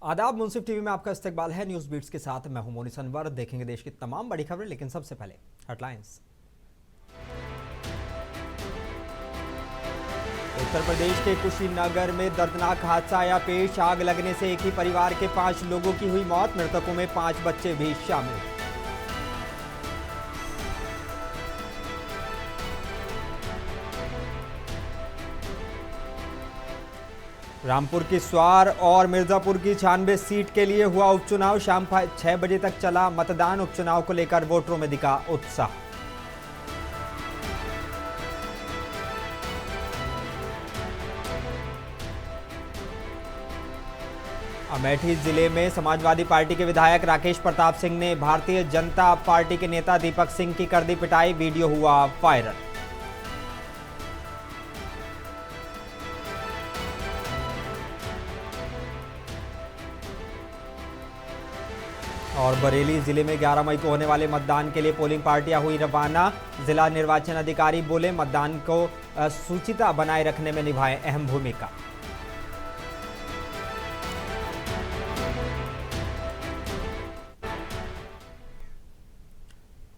आदाब। मुंसिफ टीवी में आपका इस्तकबाल है। न्यूज बीट्स के साथ मैं हूं मोनी अनवर। देखेंगे देश की तमाम बड़ी खबरें, लेकिन सबसे पहले हेडलाइंस। उत्तर प्रदेश के कुशीनगर में दर्दनाक हादसा आया पेश। आग लगने से एक ही परिवार के 5 लोगों की हुई मौत। मृतकों में 5 बच्चे भी शामिल। रामपुर की स्वार और मिर्जापुर की 96 सीट के लिए हुआ उपचुनाव। शाम 6 बजे तक चला मतदान। उपचुनाव को लेकर वोटरों में दिखा उत्साह। अमेठी जिले में समाजवादी पार्टी के विधायक राकेश प्रताप सिंह ने भारतीय जनता पार्टी के नेता दीपक सिंह की कर दी पिटाई। वीडियो हुआ वायरल। और बरेली जिले में 11 मई को होने वाले मतदान के लिए पोलिंग पार्टियां हुई रवाना। जिला निर्वाचन अधिकारी बोले, मतदान को सूचिता बनाए रखने में निभाएं अहम भूमिका।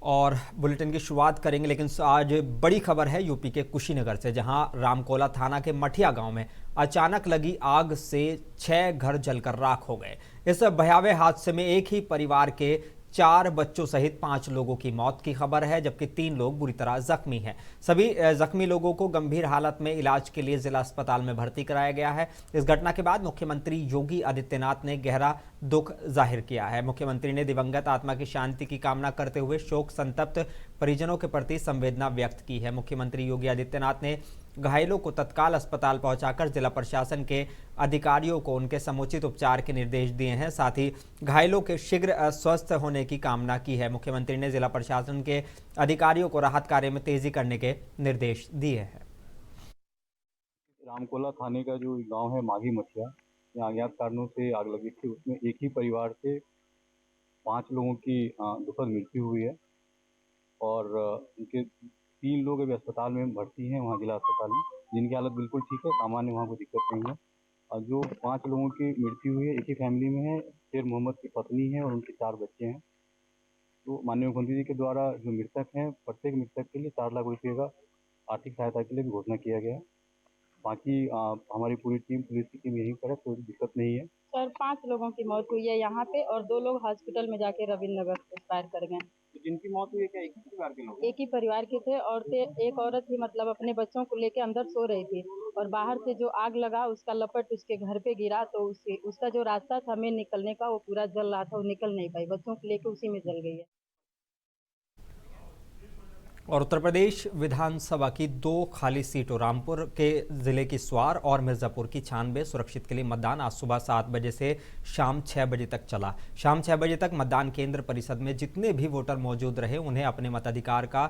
और बुलेटिन की शुरुआत करेंगे, लेकिन आज बड़ी खबर है यूपी के कुशीनगर से, जहां रामकोला थाना के मठिया गांव में अचानक लगी आग से 6 घर जलकर राख हो गए। इस भयावह हादसे में एक ही परिवार के 4 बच्चों सहित 5 लोगों की मौत की खबर है, जबकि 3 लोग बुरी तरह जख्मी हैं। सभी जख्मी लोगों को गंभीर हालत में इलाज के लिए जिला अस्पताल में भर्ती कराया गया है। इस घटना के बाद मुख्यमंत्री योगी आदित्यनाथ ने गहरा दुख जाहिर किया है। मुख्यमंत्री ने दिवंगत आत्मा की शांति की कामना करते हुए शोक संतप्त परिजनों के प्रति संवेदना व्यक्त की है। मुख्यमंत्री योगी आदित्यनाथ ने घायलों को तत्काल अस्पताल पहुंचाकर जिला प्रशासन के अधिकारियों को उनके समुचित उपचार के निर्देश दिए हैं। साथ ही घायलों के शीघ्र स्वस्थ होने की कामना की है। मुख्यमंत्री ने जिला प्रशासन के अधिकारियों को राहत कार्य में तेजी करने के निर्देश दिए हैं। रामकोला थाने का जो गांव है माघी मठिया, यहाँ अज्ञात कारणों से आग लगी थी। उसमें एक ही परिवार से 5 लोगों की दुखद मृत्यु हुई है और उनके 3 लोग अभी अस्पताल में भर्ती हैं, वहाँ जिला अस्पताल में, जिनकी हालत बिल्कुल ठीक है, सामान्य, वहाँ कोई दिक्कत नहीं है। और जो 5 लोगों की मृत्यु हुई है, एक ही फैमिली में है। शेर मोहम्मद की पत्नी है और उनके 4 बच्चे हैं। तो माननीय मुख्यमंत्री जी के द्वारा जो मृतक हैं, प्रत्येक मृतक के लिए 4 लाख रुपये का आर्थिक सहायता के लिए भी घोषणा किया गया है। बाकी हमारी पूरी टीम, पुलिस की टीम यहीं पर है, कोई दिक्कत नहीं है। सर 5 लोगों की मौत हुई है यहाँ पे और 2 लोग हॉस्पिटल में जाके रविंद्र नगर एक्सपायर कर गए। तो जिनकी मौत हुई है, क्या एक ही परिवार के लोग? एक ही परिवार के थे और एक औरत ही मतलब अपने बच्चों को लेके अंदर सो रही थी और बाहर से जो आग लगा उसका लपट उसके घर पे गिरा, तो उसका जो रास्ता था मेन निकलने का वो पूरा जल रहा था, वो निकल नहीं पाई, बच्चों को लेके उसी में जल गई है। और उत्तर प्रदेश विधानसभा की 2 खाली सीटों रामपुर के जिले की स्वार और मिर्जापुर की 96 सुरक्षित के लिए मतदान आज सुबह 7 बजे से शाम 6 बजे तक चला। शाम 6 बजे तक मतदान केंद्र परिसर में जितने भी वोटर मौजूद रहे उन्हें अपने मताधिकार का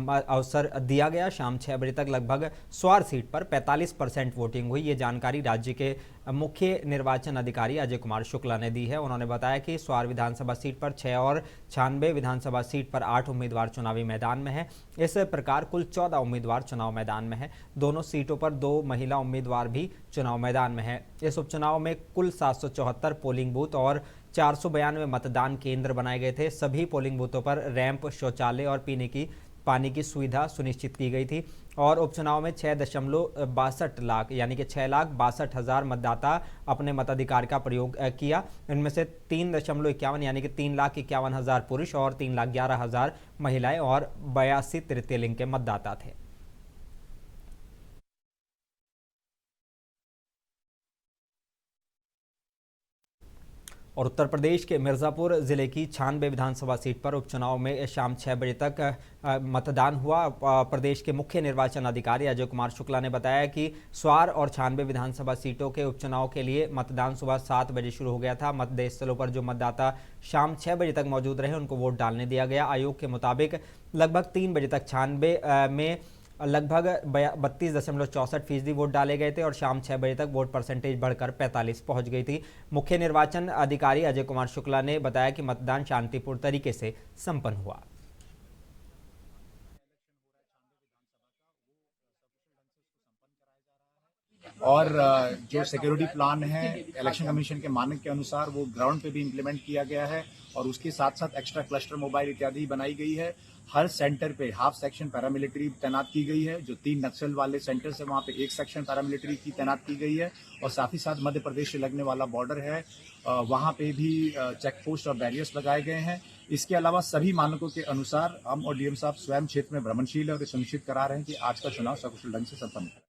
अवसर दिया गया। शाम 6 बजे तक लगभग स्वार सीट पर 45% वोटिंग हुई। ये जानकारी राज्य के मुख्य निर्वाचन अधिकारी अजय कुमार शुक्ला ने दी है। उन्होंने बताया कि स्वार विधानसभा सीट पर 6 और 96 विधानसभा सीट पर 8 उम्मीदवार चुनावी मैदान में हैं। इस प्रकार कुल 14 उम्मीदवार चुनाव मैदान में हैं। दोनों सीटों पर 2 महिला उम्मीदवार भी चुनाव मैदान में हैं। इस उपचुनाव में कुल 774 पोलिंग बूथ और 492 मतदान केंद्र बनाए गए थे। सभी पोलिंग बूथों पर रैंप, शौचालय और पीने की पानी की सुविधा सुनिश्चित की गई थी। और उपचुनाव में 6.62 लाख यानी कि 6,62,000 मतदाता अपने मताधिकार का प्रयोग किया। इनमें से 3.51 यानी कि 3,51,000 पुरुष और 3,11,000 महिलाएं और 82 तृतीय लिंग के मतदाता थे। और उत्तर प्रदेश के मिर्जापुर जिले की 96 विधानसभा सीट पर उपचुनाव में शाम 6 बजे तक मतदान हुआ। प्रदेश के मुख्य निर्वाचन अधिकारी अजय कुमार शुक्ला ने बताया कि स्वार और 96 विधानसभा सीटों के उपचुनाव के लिए मतदान सुबह 7 बजे शुरू हो गया था। मतदेय स्थलों पर जो मतदाता शाम 6 बजे तक मौजूद रहे उनको वोट डालने दिया गया। आयोग के मुताबिक लगभग 3 बजे तक 96 में लगभग 32.64% वोट डाले गए थे और शाम 6 बजे तक वोट परसेंटेज बढ़कर 45 पहुंच गई थी। मुख्य निर्वाचन अधिकारी अजय कुमार शुक्ला ने बताया कि मतदान शांतिपूर्ण तरीके से संपन्न हुआ। और जो सिक्योरिटी प्लान है इलेक्शन कमीशन के मानक के अनुसार वो ग्राउंड पे भी इम्प्लीमेंट किया गया है और उसके साथ साथ एक्स्ट्रा क्लस्टर मोबाइल इत्यादि बनाई गई है। हर सेंटर पे हाफ सेक्शन पैरामिलिट्री तैनात की गई है। जो 3 नक्सल वाले सेंटर है वहां पे 1 सेक्शन पैरामिलिट्री की तैनात की गई है और साथ ही साथ मध्य प्रदेश से लगने वाला बॉर्डर है वहां पे भी चेक पोस्ट और बैरियर्स लगाए गए हैं। इसके अलावा सभी मानकों के अनुसार हम और डीएम साहब स्वयं क्षेत्र में भ्रमणशील है और सुनिश्चित करा रहे हैं कि आज का चुनाव सकुशल ढंग से संपन्न हो।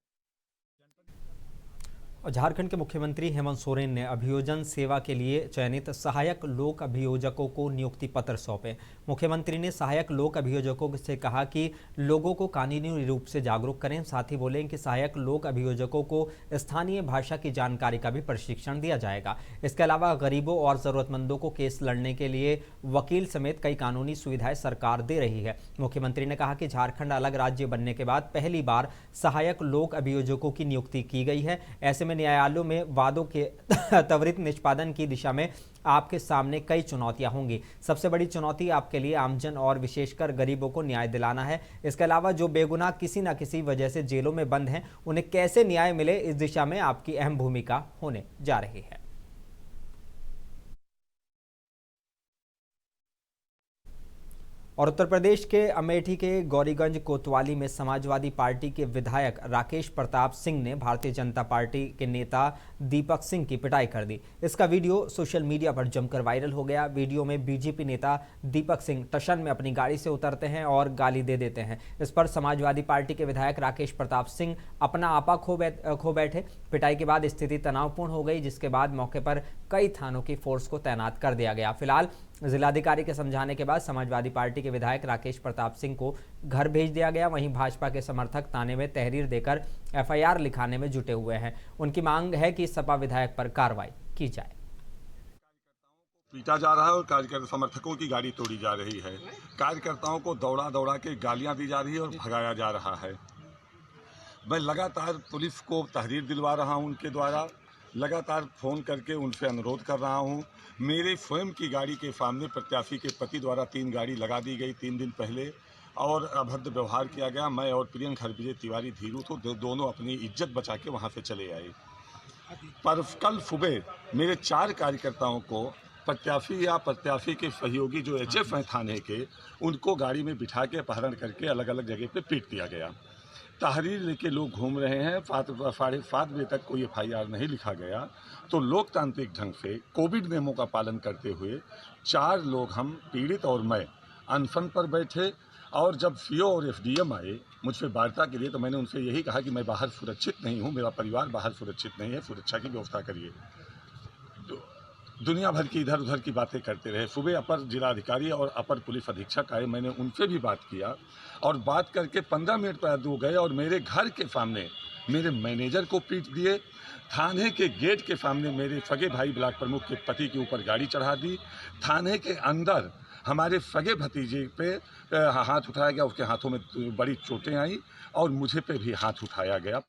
और झारखंड के मुख्यमंत्री हेमंत सोरेन ने अभियोजन सेवा के लिए चयनित सहायक लोक अभियोजकों को नियुक्ति पत्र सौंपे। मुख्यमंत्री ने सहायक लोक अभियोजकों से कहा कि लोगों को कानूनी रूप से जागरूक करें। साथ ही बोले कि सहायक लोक अभियोजकों को स्थानीय भाषा की जानकारी का भी प्रशिक्षण दिया जाएगा। इसके अलावा गरीबों और जरूरतमंदों को केस लड़ने के लिए वकील समेत कई कानूनी सुविधाएं सरकार दे रही है। मुख्यमंत्री ने कहा कि झारखंड अलग राज्य बनने के बाद पहली बार सहायक लोक अभियोजकों की नियुक्ति की गई है। ऐसे में न्यायालयों में वादों के त्वरित निष्पादन की दिशा में आपके सामने कई चुनौतियां होंगी। सबसे बड़ी चुनौती आपके लिए आमजन और विशेषकर गरीबों को न्याय दिलाना है। इसके अलावा जो बेगुनाह किसी न किसी वजह से जेलों में बंद हैं, उन्हें कैसे न्याय मिले, इस दिशा में आपकी अहम भूमिका होने जा रही है। और उत्तर प्रदेश के अमेठी के गौरीगंज कोतवाली में समाजवादी पार्टी के विधायक राकेश प्रताप सिंह ने भारतीय जनता पार्टी के नेता दीपक सिंह की पिटाई कर दी। इसका वीडियो सोशल मीडिया पर जमकर वायरल हो गया। वीडियो में बीजेपी नेता दीपक सिंह टशन में अपनी गाड़ी से उतरते हैं और गाली दे देते हैं। इस पर समाजवादी पार्टी के विधायक राकेश प्रताप सिंह अपना आपा खो बैठे। पिटाई के बाद स्थिति तनावपूर्ण हो गई, जिसके बाद मौके पर कई थानों की फोर्स को तैनात कर दिया गया। फिलहाल जिलाधिकारी के समझाने के बाद समाजवादी पार्टी के विधायक राकेश प्रताप सिंह को घर भेज दिया गया। वहीं भाजपा के समर्थक थाने में तहरीर देकर एफआईआर लिखाने में जुटे हुए हैं। उनकी मांग है कि सपा विधायक पर कार्रवाई की जाए। पीटा जा रहा है और कार्यकर्ता समर्थकों की गाड़ी तोड़ी जा रही है। कार्यकर्ताओं को दौड़ा दौड़ा के गालियां दी जा रही है और भगाया जा रहा है। मैं लगातार पुलिस को तहरीर दिलवा रहा हूं, उनके द्वारा लगातार फोन करके उनसे अनुरोध कर रहा हूं। मेरे स्वयं की गाड़ी के सामने प्रत्याशी के पति द्वारा 3 गाड़ी लगा दी गई 3 दिन पहले और अभद्र व्यवहार किया गया। मैं और प्रियंक हरविजय तिवारी धीरू तो दोनों अपनी इज्जत बचा के वहां से चले आए। पर कल सुबह मेरे 4 कार्यकर्ताओं को प्रत्याशी के सहयोगी जो एचएफ हैं थाने के, उनको गाड़ी में बिठा के अपहरण करके अलग अलग जगह पे पीट दिया गया। तहरीर लेके लोग घूम रहे हैं। 7:30 बजे तक कोई एफआईआर नहीं लिखा गया। तो लोकतांत्रिक ढंग से कोविड नियमों का पालन करते हुए 4 लोग, हम पीड़ित और मैं, अनशन पर बैठे। और जब सीओ और एसडीएम आए मुझसे वार्ता के लिए, तो मैंने उनसे यही कहा कि मैं बाहर सुरक्षित नहीं हूँ, मेरा परिवार बाहर सुरक्षित नहीं है, सुरक्षा की व्यवस्था करिए। दुनिया भर की इधर उधर की बातें करते रहे। सुबह अपर जिलाधिकारी और अपर पुलिस अधीक्षक आए, मैंने उनसे भी बात किया और बात करके 15 मिनट बाद वो गए और मेरे घर के सामने मेरे मैनेजर को पीट दिए। थाने के गेट के सामने मेरे सगे भाई ब्लॉक प्रमुख के पति के ऊपर गाड़ी चढ़ा दी। थाने के अंदर हमारे सगे भतीजे पे हाथ उठाया गया, उसके हाथों में बड़ी चोटें आई और मुझे पे भी हाथ उठाया गया।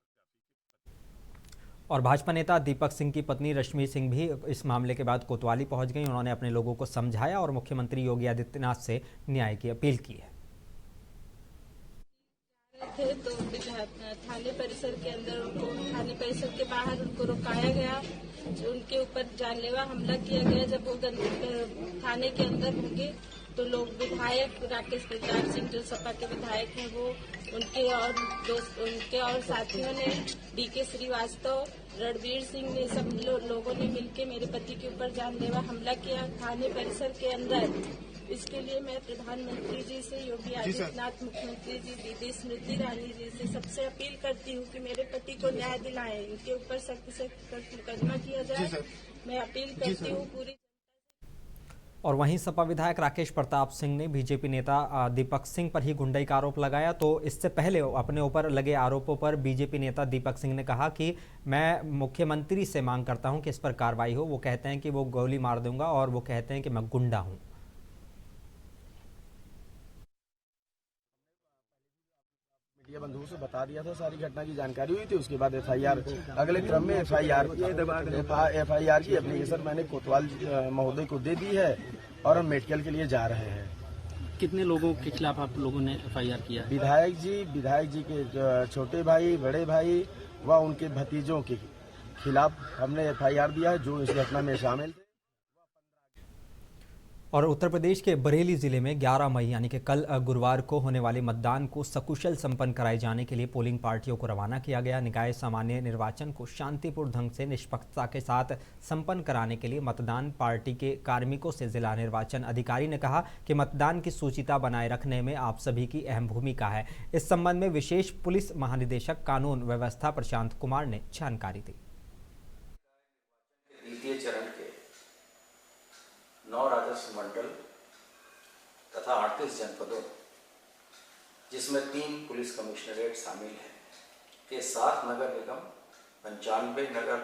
और भाजपा नेता दीपक सिंह की पत्नी रश्मि सिंह भी इस मामले के बाद कोतवाली पहुंच गई। उन्होंने अपने लोगों को समझाया और मुख्यमंत्री योगी आदित्यनाथ से न्याय की अपील की है। तो थाने परिसर के अंदर उनको, थाने परिसर के बाहर उनको रोकाया गया, उनके ऊपर जानलेवा हमला किया गया। जब वो थाने के अंदर होंगे तो लोग, विधायक राकेश प्रताप सिंह जो सपा के विधायक हैं, वो उनके और साथियों ने, डीके श्रीवास्तव, रणवीर सिंह ने, सब लोगों ने मिलकर मेरे पति के ऊपर जानलेवा हमला किया थाने परिसर के अंदर। इसके लिए मैं प्रधानमंत्री जी से, योगी आदित्यनाथ मुख्यमंत्री जी, दीदी स्मृति ईरानी जी से सबसे अपील करती हूँ कि मेरे पति को न्याय दिलाएं, इनके ऊपर सख्त से सख्त मुकदमा किया जाए। मैं अपील करती हूँ पूरी। और वहीं सपा विधायक राकेश प्रताप सिंह ने बीजेपी नेता दीपक सिंह पर ही गुंडाई का आरोप लगाया। तो इससे पहले अपने ऊपर लगे आरोपों पर बीजेपी नेता दीपक सिंह ने कहा कि मैं मुख्यमंत्री से मांग करता हूं कि इस पर कार्रवाई हो। वो कहते हैं कि वो गोली मार दूंगा और वो कहते हैं कि मैं गुंडा हूं। मीडिया बंधुओं से बता दिया था, सारी घटना की जानकारी हुई थी। उसके बाद एफआईआर, अगले क्रम में एफआईआर की एप्लीकेशन मैंने कोतवाल महोदय को दे दी है और हम मेडिकल के लिए जा रहे हैं। कितने लोगों के खिलाफ आप लोगों ने एफआईआर किया? विधायक जी के छोटे भाई, बड़े भाई व उनके भतीजों के खिलाफ हमने FIR दिया है जो इस घटना में शामिल थे। और उत्तर प्रदेश के बरेली जिले में 11 मई यानी कि कल गुरुवार को होने वाले मतदान को सकुशल संपन्न कराए जाने के लिए पोलिंग पार्टियों को रवाना किया गया। निकाय सामान्य निर्वाचन को शांतिपूर्ण ढंग से निष्पक्षता के साथ संपन्न कराने के लिए मतदान पार्टी के कार्मिकों से जिला निर्वाचन अधिकारी ने कहा कि मतदान की सूचिता बनाए रखने में आप सभी की अहम भूमिका है। इस संबंध में विशेष पुलिस महानिदेशक कानून व्यवस्था प्रशांत कुमार ने जानकारी दी। द्वितीय चरण के 9 राजस्व मंडल तथा 38 जनपदों जिसमें 3 पुलिस कमिश्नरेट शामिल हैं के 7 नगर निगम, 95 नगर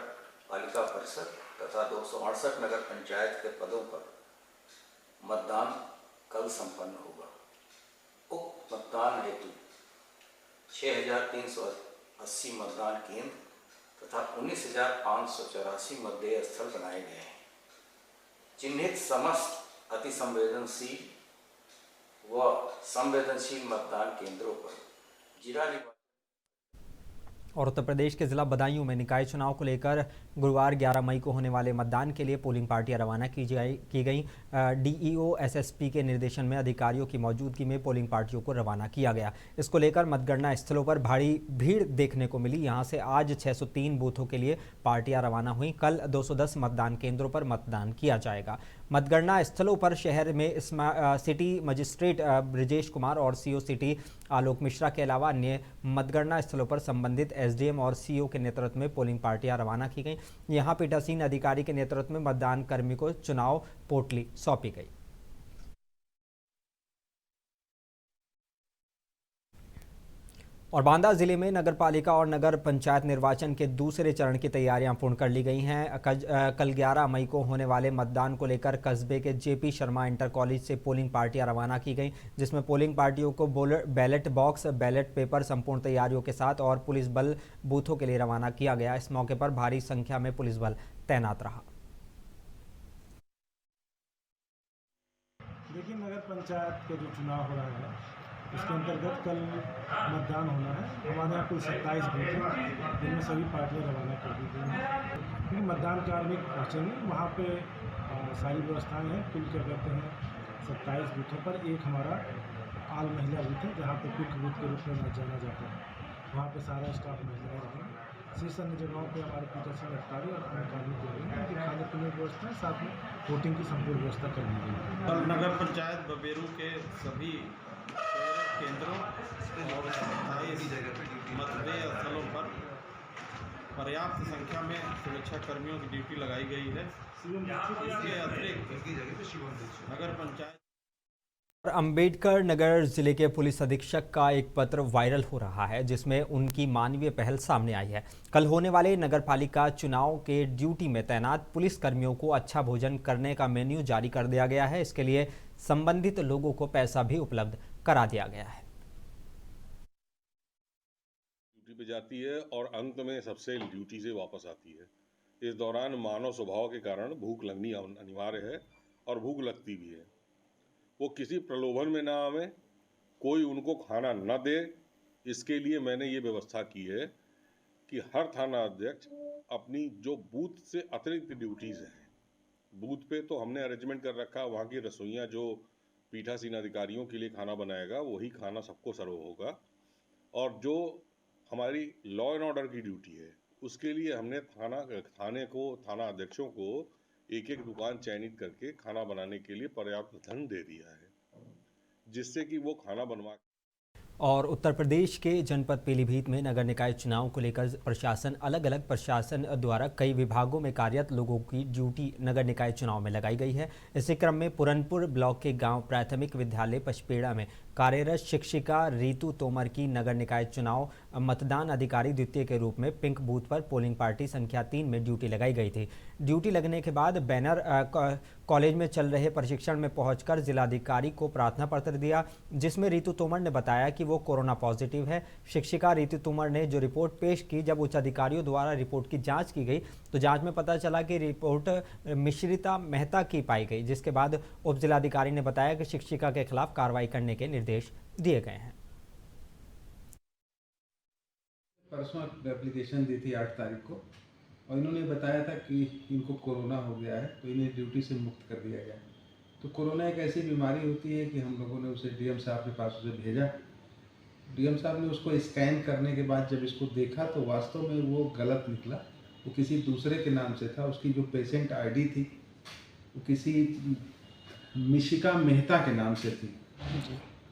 पालिका परिषद तथा 268 नगर पंचायत के पदों पर मतदान कल संपन्न होगा। उक्त मतदान हेतु 6,380 मतदान केंद्र तथा 19,584 मतदेय स्थल बनाए गए हैं। चिन्हित समस्त अति संवेदनशील व संवेदनशील मतदान केंद्रों पर जिला और उत्तर प्रदेश के जिला बदायूं में निकाय चुनाव को लेकर गुरुवार 11 मई को होने वाले मतदान के लिए पोलिंग पार्टियां रवाना की गई। DEO SSP के निर्देशन में अधिकारियों की मौजूदगी में पोलिंग पार्टियों को रवाना किया गया। इसको लेकर मतगणना स्थलों पर भारी भीड़ देखने को मिली। यहां से आज 603 बूथों के लिए पार्टियां रवाना हुई। कल 210 मतदान केंद्रों पर मतदान किया जाएगा। मतगणना स्थलों पर शहर में सिटी मजिस्ट्रेट ब्रिजेश कुमार और CO सिटी आलोक मिश्रा के अलावा अन्य मतगणना स्थलों पर संबंधित SDM और CO के नेतृत्व में पोलिंग पार्टियां रवाना की गई। यहां पीठासीन अधिकारी के नेतृत्व में मतदान कर्मी को चुनाव पोटली सौंपी गई। और बांदा जिले में नगरपालिका और नगर पंचायत निर्वाचन के दूसरे चरण की तैयारियां पूर्ण कर ली गई हैं। कल 11 मई को होने वाले मतदान को लेकर कस्बे के JP शर्मा इंटर कॉलेज से पोलिंग पार्टियां रवाना की गई, जिसमें पोलिंग पार्टियों को बैलेट बॉक्स, बैलेट पेपर संपूर्ण तैयारियों के साथ और पुलिस बल बूथों के लिए रवाना किया गया। इस मौके पर भारी संख्या में पुलिस बल तैनात रहा। देखिए, नगर पंचायत का जो चुनाव हो रहा है इसके अंतर्गत कल मतदान होना है। हमारे यहाँ कुल 27 बूथ हैं जिनमें सभी पार्टियां रवाना कर दी गई हैं। फिर मतदान कार्मिक पहुँचेंगे, वहाँ पे सारी व्यवस्थाएं हैं। कुल क्या कहते हैं 27 बूथों पर एक हमारा आल महिला बूथ है जहाँ पे पिक बूथ के रूप में जाना जाता है। वहाँ पे सारा स्टाफ महिलाएं रहेंगे। शेष अन्य जगहों पर हमारे पीठासीन अधिकारी और अन्य कार्मिक रहेंगे। खाने पीने की व्यवस्था, साथ में वोटिंग की संपूर्ण व्यवस्था कर ली गई है। कल नगर पंचायत बबेरू के सभी केंद्रों और 27 मतदेय स्थलों पर पर्याप्त संख्या में सुरक्षा कर्मियों की ड्यूटी लगाई गई है। इसके अतिरिक्त नगर पंचायत अंबेडकर नगर जिले के पुलिस अधीक्षक का एक पत्र वायरल हो रहा है जिसमें उनकी मानवीय पहल सामने आई है। कल होने वाले नगरपालिका चुनाव के ड्यूटी में तैनात पुलिस कर्मियों को अच्छा भोजन करने का मेन्यू जारी कर दिया गया है। इसके लिए संबंधित लोगों को पैसा भी उपलब्ध करा दिया गया है। ड्यूटी पे जाती है और अंत में सबसे ड्यूटी से वापस आती है। इस दौरान मानव स्वभाव के कारण भूख लगनी अनिवार्य है और भूख लगती भी है। वो किसी प्रलोभन में ना आवे, कोई उनको खाना न दे। इसके लिए मैंने ये व्यवस्था की है कि हर थाना अध्यक्ष अपनी जो बूथ से अतिरिक्त ड्यूटीज़ हैं, बूथ पे तो हमने अरेंजमेंट कर रखा, वहाँ की रसोइयाँ जो पीठासीन अधिकारियों के लिए खाना बनाएगा वही खाना सबको सर्व होगा। और जो हमारी लॉ एंड ऑर्डर की ड्यूटी है उसके लिए हमने थाना अध्यक्षों को एक दुकान चयनित करके खाना बनाने के लिए पर्याप्त धन दे दिया है, जिससे कि वो खाना बनवा। और उत्तर प्रदेश के जनपद पीलीभीत में नगर निकाय चुनाव को लेकर प्रशासन अलग प्रशासन द्वारा कई विभागों में कार्यरत लोगों की ड्यूटी नगर निकाय चुनाव में लगाई गई है। इसी क्रम में पुरनपुर ब्लॉक के गांव प्राथमिक विद्यालय पचपेड़ा में कार्यरत शिक्षिका रीतू तोमर की नगर निकाय चुनाव मतदान अधिकारी द्वितीय के रूप में पिंक बूथ पर पोलिंग पार्टी संख्या 3 में ड्यूटी लगाई गई थी। ड्यूटी लगने के बाद बैनर कॉलेज में चल रहे प्रशिक्षण में पहुंचकर जिलाधिकारी को प्रार्थना पत्र दिया, जिसमें रीतू तोमर ने बताया कि वो कोरोना पॉजिटिव है। शिक्षिका रीतू तोमर ने जो रिपोर्ट पेश की, जब उच्च अधिकारियों द्वारा रिपोर्ट की जांच की गई तो जांच में पता चला कि रिपोर्ट मिश्रिता मेहता की पाई गई, जिसके बाद उप जिलाधिकारी ने बताया कि शिक्षिका के खिलाफ कार्रवाई करने के निर्देश दिए गए हैं। परसों एप्लीकेशन दी थी 8 तारीख को और इन्होंने बताया था कि इनको कोरोना हो गया है तो इन्हें ड्यूटी से मुक्त कर दिया गया। तो कोरोना एक ऐसी बीमारी होती है कि हम लोगों ने उसे डीएम साहब के पास उसे भेजा। डीएम साहब ने उसको स्कैन करने के बाद जब इसको देखा तो वास्तव में वो गलत निकला, वो किसी दूसरे के नाम से था। उसकी जो पेशेंट आईडी थी वो किसी मिशिका मेहता के नाम से थी।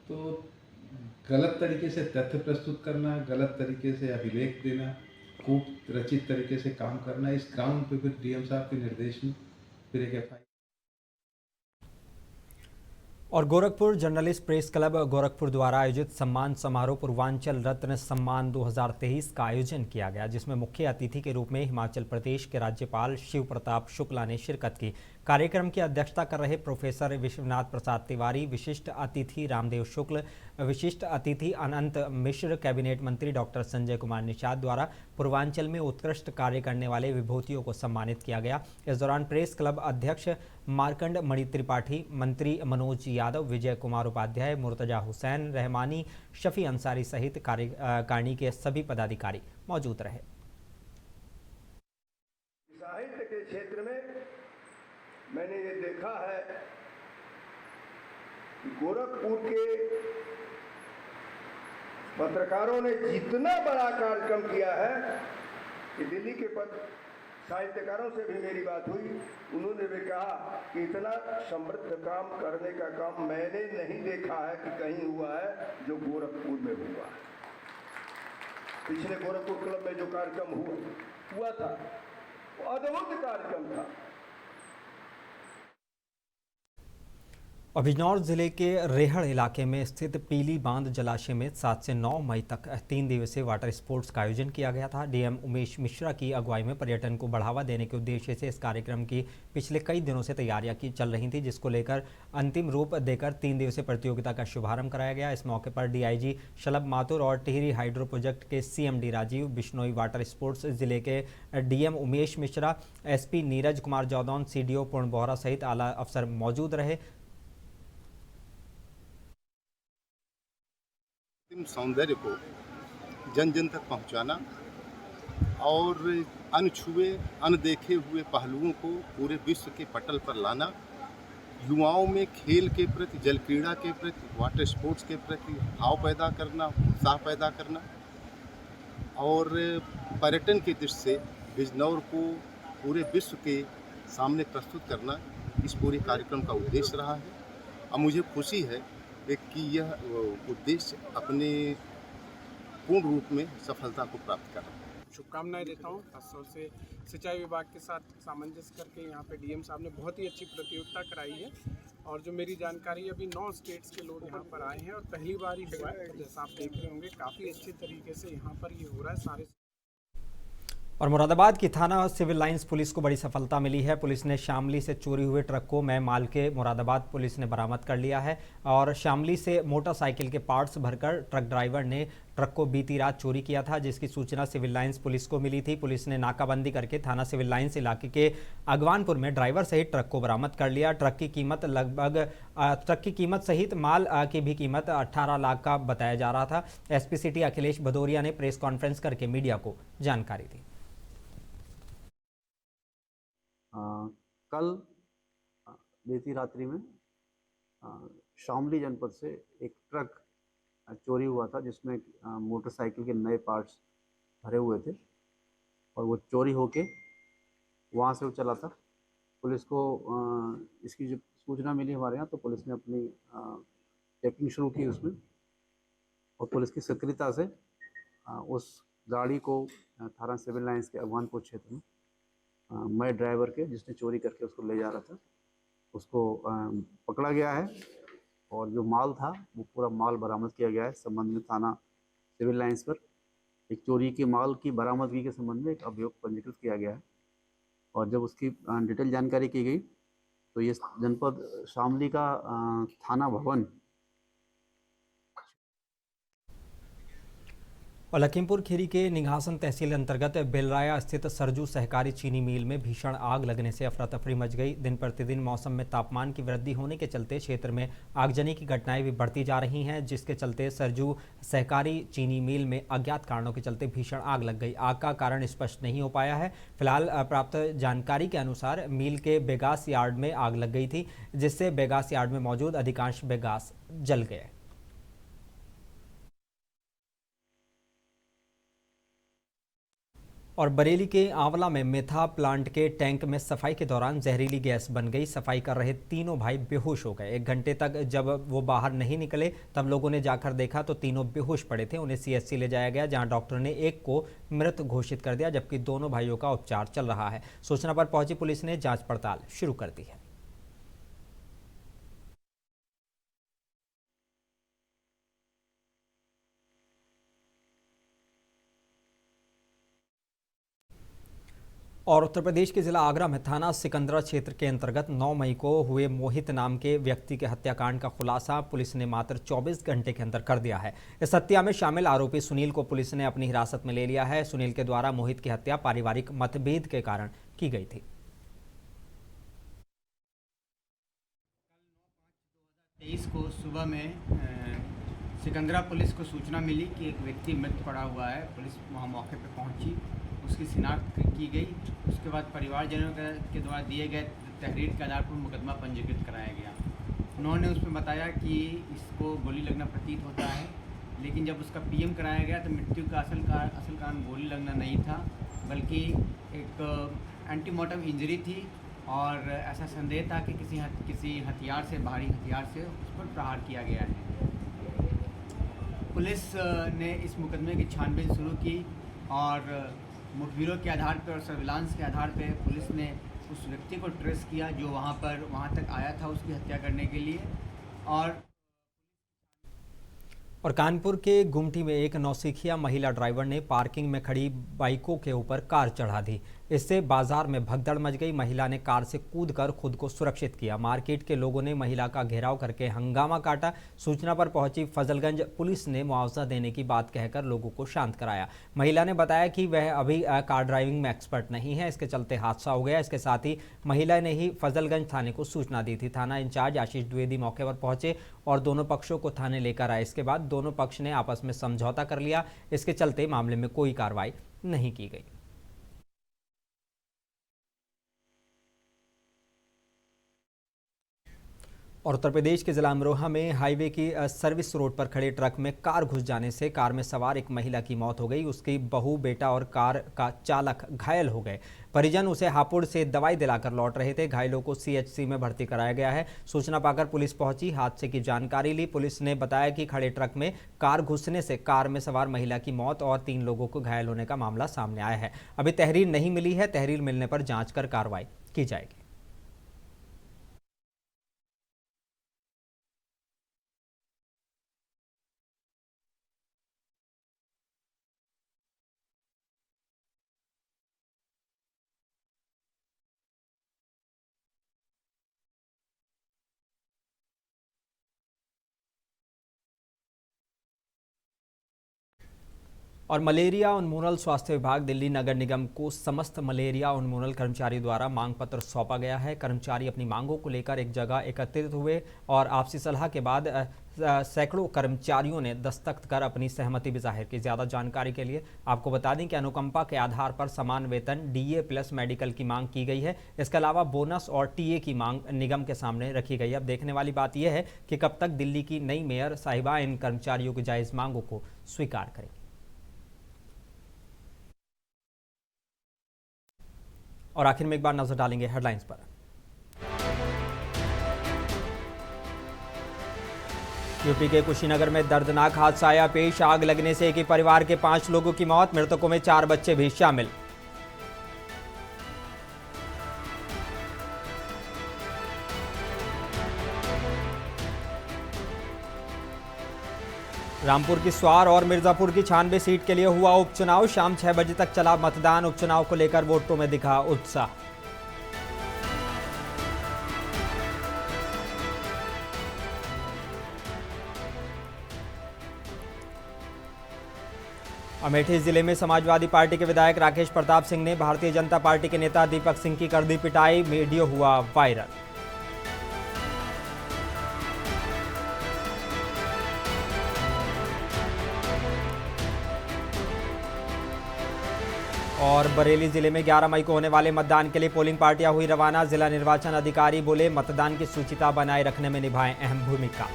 तो गलत तरीके से तथ्य प्रस्तुत करना, गलत तरीके से अभिलेख देना, खूब रचित तरीके से काम करना, इस ग्राउंड पे फिर डीएम साहब के निर्देश में फिर एक एफआईआर। और Gorakhpur journalist press club Gorakhpur द्वारा आयोजित सम्मान समारोह पूर्वांचल रत्न सम्मान 2023 का आयोजन किया गया, जिसमें मुख्य अतिथि के रूप में हिमाचल प्रदेश के राज्यपाल शिव प्रताप शुक्ला ने शिरकत की। कार्यक्रम की अध्यक्षता कर रहे प्रोफेसर विश्वनाथ प्रसाद तिवारी, विशिष्ट अतिथि रामदेव शुक्ल, विशिष्ट अतिथि अनंत मिश्र, कैबिनेट मंत्री डॉक्टर संजय कुमार निषाद द्वारा पूर्वांचल में उत्कृष्ट कार्य करने वाले विभूतियों को सम्मानित किया गया। इस दौरान प्रेस क्लब अध्यक्ष मार्कंड मणि त्रिपाठी, मंत्री मनोज यादव, विजय कुमार उपाध्याय, मुर्तजा हुसैन रहमानी, शफी अंसारी सहित कार्यकारिणी के सभी पदाधिकारी मौजूद रहे। साहित्य के क्षेत्र में मैंने ये देखा है कि गोरखपुर के पत्रकारों ने जितना बड़ा कार्यक्रम किया है कि दिल्ली के साहित्यकारों से भी मेरी बात हुई, उन्होंने भी कहा कि इतना समृद्ध काम करने का काम मैंने नहीं देखा है कि कहीं हुआ है जो गोरखपुर में हुआ है। पिछले गोरखपुर क्लब में जो कार्यक्रम हुआ था वो अद्भुत कार्यक्रम था। और बिजनौर जिले के रेहड़ इलाके में स्थित पीली बांध जलाशय में 7 से 9 मई तक 3 दिवसीय वाटर स्पोर्ट्स का आयोजन किया गया था। डीएम उमेश मिश्रा की अगुवाई में पर्यटन को बढ़ावा देने के उद्देश्य से इस कार्यक्रम की पिछले कई दिनों से तैयारियां चल रही थी, जिसको लेकर अंतिम रूप देकर 3 दिवसीय प्रतियोगिता का शुभारंभ कराया गया। इस मौके पर डीआईजी शलभ माथुर और टिहरी हाइड्रो प्रोजेक्ट के CMD Rajiv, Bishnoi water sports जिले के DM Umesh Mishra, SP Neeraj Kumar Jaudaun, CDO Puran Bohra सहित आला अफसर मौजूद रहे। सौंदर्य को जन जन तक पहुंचाना और अनछुए अनदेखे हुए पहलुओं को पूरे विश्व के पटल पर लाना, युवाओं में खेल के प्रति, जल क्रीड़ा के प्रति, वाटर स्पोर्ट्स के प्रति भाव पैदा करना, उत्साह पैदा करना और पर्यटन की दृष्टि से बिजनौर को पूरे विश्व के सामने प्रस्तुत करना इस पूरे कार्यक्रम का उद्देश्य रहा है। और मुझे खुशी है कि यह उद्देश्य अपने पूर्ण रूप में सफलता को प्राप्त कर रहा है। शुभकामनाएं देता हूँ। खासतौर से सिंचाई विभाग के साथ सामंजस्य करके यहाँ पे डीएम साहब ने बहुत ही अच्छी प्रतियोगिता कराई है और जो मेरी जानकारी अभी 9 स्टेट्स के लोग यहाँ पर आए हैं और पहली बार ही हुआ है। जैसा आप देख रहे होंगे काफ़ी अच्छे तरीके से यहाँ पर ये हो रहा है सारे। और मुरादाबाद की थाना सिविल लाइंस पुलिस को बड़ी सफलता मिली है। पुलिस ने शामली से चोरी हुए ट्रक को मई माल के मुरादाबाद पुलिस ने बरामद कर लिया है और शामली से मोटरसाइकिल के पार्ट्स भरकर ट्रक ड्राइवर ने ट्रक को बीती रात चोरी किया था, जिसकी सूचना सिविल लाइंस पुलिस को मिली थी। पुलिस ने नाकाबंदी करके थाना सिविल लाइंस इलाके के अगवानपुर में ड्राइवर सहित ट्रक को बरामद कर लिया। ट्रक की कीमत सहित माल की भी कीमत 18 लाख का बताया जा रहा था। एसपी सिटी अखिलेश भदौरिया ने प्रेस कॉन्फ्रेंस करके मीडिया को जानकारी दी। कल बीती रात्रि में शामली जनपद से एक ट्रक चोरी हुआ था, जिसमें मोटरसाइकिल के नए पार्ट्स भरे हुए थे और वो चोरी होके वहाँ से वो चला था। पुलिस को इसकी जब सूचना मिली हमारे यहाँ, तो पुलिस ने अपनी चेकिंग शुरू की उसमें और पुलिस की सक्रियता से उस गाड़ी को थाना सिविल लाइंस के अगवानपुर क्षेत्र में मैं ड्राइवर के जिसने चोरी करके उसको ले जा रहा था उसको पकड़ा गया है और जो माल था वो पूरा माल बरामद किया गया है। संबंध में थाना सिविल लाइंस पर एक चोरी के माल की बरामदगी के संबंध में एक अभियोग पंजीकृत किया गया है और जब उसकी डिटेल जानकारी की गई तो ये जनपद शामली का थाना भवन और लखीमपुर खीरी के निघासन तहसील अंतर्गत बेलराया स्थित सरजू सहकारी चीनी मिल में भीषण आग लगने से अफरा तफरी मच गई। दिन प्रतिदिन मौसम में तापमान की वृद्धि होने के चलते क्षेत्र में आगजनी की घटनाएं भी बढ़ती जा रही हैं, जिसके चलते सरजू सहकारी चीनी मिल में अज्ञात कारणों के चलते भीषण आग लग गई। आग का कारण स्पष्ट नहीं हो पाया है। फिलहाल प्राप्त जानकारी के अनुसार मिल के बेगास यार्ड में आग लग गई थी, जिससे बेगास यार्ड में मौजूद अधिकांश बेगास जल गए। और बरेली के आंवला में मेथा प्लांट के टैंक में सफाई के दौरान जहरीली गैस बन गई। सफाई कर रहे तीनों भाई बेहोश हो गए। 1 घंटे तक जब वो बाहर नहीं निकले तब लोगों ने जाकर देखा तो तीनों बेहोश पड़े थे। उन्हें सीएचसी ले जाया गया, जहां डॉक्टर ने एक को मृत घोषित कर दिया, जबकि दोनों भाइयों का उपचार चल रहा है। सूचना पर पहुंची पुलिस ने जांच पड़ताल शुरू कर दी है। और उत्तर प्रदेश के जिला आगरा में थाना सिकंदरा क्षेत्र के अंतर्गत 9 मई को हुए मोहित नाम के व्यक्ति के हत्याकांड का खुलासा पुलिस ने मात्र 24 घंटे के अंदर कर दिया है। इस हत्या में शामिल आरोपी सुनील को पुलिस ने अपनी हिरासत में ले लिया है। सुनील के द्वारा मोहित की हत्या पारिवारिक मतभेद के कारण की गई थी। 23 को सुबह में सिकंदरा पुलिस को सूचना मिली कि एक व्यक्ति मृत पड़ा हुआ है। पुलिस वहां मौके पर पहुंची, उसकी शिनाख्त की गई। उसके बाद परिवारजनों के द्वारा दिए गए तहरीर के आधार पर मुकदमा पंजीकृत कराया गया। उन्होंने उसमें बताया कि इसको गोली लगना प्रतीत होता है, लेकिन जब उसका पीएम कराया गया तो मृत्यु का असल कारण गोली लगना नहीं था, बल्कि एक एंटीमॉर्टम इंजरी थी और ऐसा संदेह था कि किसी हथियार से, भारी हथियार से उस पर प्रहार किया गया है। पुलिस ने इस मुकदमे की छानबीन शुरू की और मुखबिरों के आधार पर और सर्विलांस के आधार पर पुलिस ने उस व्यक्ति को ट्रेस किया जो वहाँ तक आया था उसकी हत्या करने के लिए। और कानपुर के गुमटी में एक नौसिखिया महिला ड्राइवर ने पार्किंग में खड़ी बाइकों के ऊपर कार चढ़ा दी। इससे बाजार में भगदड़ मच गई। महिला ने कार से कूदकर खुद को सुरक्षित किया। मार्केट के लोगों ने महिला का घेराव करके हंगामा काटा। सूचना पर पहुंची फजलगंज पुलिस ने मुआवजा देने की बात कहकर लोगों को शांत कराया। महिला ने बताया कि वह अभी कार ड्राइविंग में एक्सपर्ट नहीं है, इसके चलते हादसा हो गया। इसके साथ ही महिला ने ही फजलगंज थाने को सूचना दी थी। थाना इंचार्ज आशीष द्विवेदी मौके पर पहुंचे और दोनों पक्षों को थाने लेकर आए। इसके बाद दोनों पक्ष ने आपस में समझौता कर लिया। इसके चलते मामले में कोई कार्रवाई नहीं की गई। और उत्तर प्रदेश के जिला अमरोहा में हाईवे की सर्विस रोड पर खड़े ट्रक में कार घुस जाने से कार में सवार एक महिला की मौत हो गई। उसकी बहू, बेटा और कार का चालक घायल हो गए। परिजन उसे हापुड़ से दवाई दिलाकर लौट रहे थे। घायलों को सीएचसी में भर्ती कराया गया है। सूचना पाकर पुलिस पहुंची, हादसे की जानकारी ली। पुलिस ने बताया कि खड़े ट्रक में कार घुसने से कार में सवार महिला की मौत और 3 लोगों को घायल होने का मामला सामने आया है। अभी तहरीर नहीं मिली है। तहरीर मिलने पर जांच कर कार्रवाई की जाएगी। और मलेरिया उन्मूलन स्वास्थ्य विभाग दिल्ली नगर निगम को समस्त मलेरिया उन्मूलन कर्मचारी द्वारा मांग पत्र सौंपा गया है। कर्मचारी अपनी मांगों को लेकर एक जगह एकत्रित हुए और आपसी सलाह के बाद सैकड़ों कर्मचारियों ने दस्तखत कर अपनी सहमति भी जाहिर की। ज़्यादा जानकारी के लिए आपको बता दें कि अनुकंपा के आधार पर समान वेतन, डीए प्लस मेडिकल की मांग की गई है। इसके अलावा बोनस और टीए की मांग निगम के सामने रखी गई है। अब देखने वाली बात यह है कि कब तक दिल्ली की नई मेयर साहिबा इन कर्मचारियों की जायज़ मांगों को स्वीकार करेंगी। और आखिर में एक बार नजर डालेंगे हेडलाइंस पर। यूपी के कुशीनगर में दर्दनाक हादसा आया पेश। आग लगने से एक ही परिवार के 5 लोगों की मौत, मृतकों में 4 बच्चे भी शामिल। रामपुर की स्वार और मिर्जापुर की 96 सीट के लिए हुआ उपचुनाव। शाम 6 बजे तक चला मतदान। उपचुनाव को लेकर वोटरों में दिखा उत्साह। अमेठी जिले में समाजवादी पार्टी के विधायक राकेश प्रताप सिंह ने भारतीय जनता पार्टी के नेता दीपक सिंह की कर दी पिटाई, वीडियो हुआ वायरल। और बरेली जिले में 11 मई को होने वाले मतदान के लिए पोलिंग पार्टियां हुई रवाना। जिला निर्वाचन अधिकारी बोले मतदान की सूचिता बनाए रखने में निभाएं अहम भूमिका।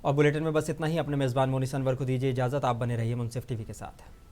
और बुलेटिन में बस इतना ही। अपने मेजबान मोनी सनवर को दीजिए इजाजत। आप बने रहिए मुंसिफ टीवी के साथ।